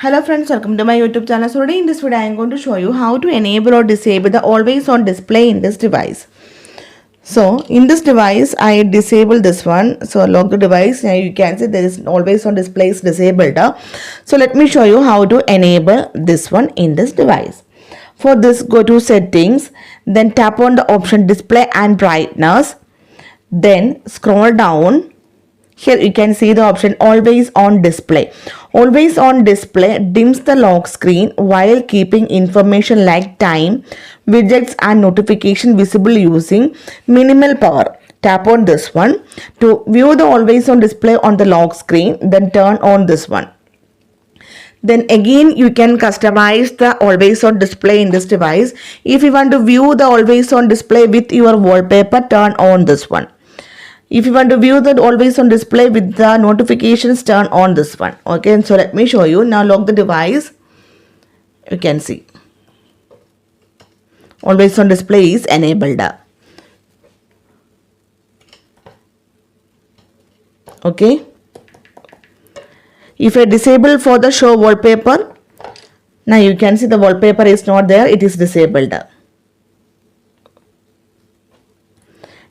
Hello friends, welcome to my YouTube channel. So today in this video I am going to show you how to enable or disable the always on display in this device. So in this device I disable this one. So lock the device. Now you can see there is always on display is disabled. So let me show you how to enable this one in this device. For this, go to settings, then tap on the option display and brightness, then scroll down. Here you can see the option always on display. Always on display dims the lock screen while keeping information like time, widgets and notification visible using minimal power. Tap on this one. To view the always on display on the lock screen, then turn on this one. Then again you can customize the always on display in this device. If you want to view the always on display with your wallpaper, turn on this one. If you want to view that always on display with the notifications, turn on this one. Okay, so let me show you. Now lock the device. You can see always on display is enabled. Okay. If I disable for the show wallpaper, now you can see the wallpaper is not there. It is disabled.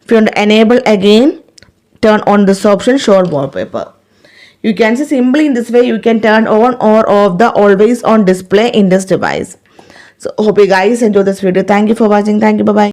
If you want to enable again, turn on this option show wallpaper. You can see simply in this way you can turn on or off the always on display in this device. So hope you guys enjoy this video. Thank you for watching. Thank you. Bye bye.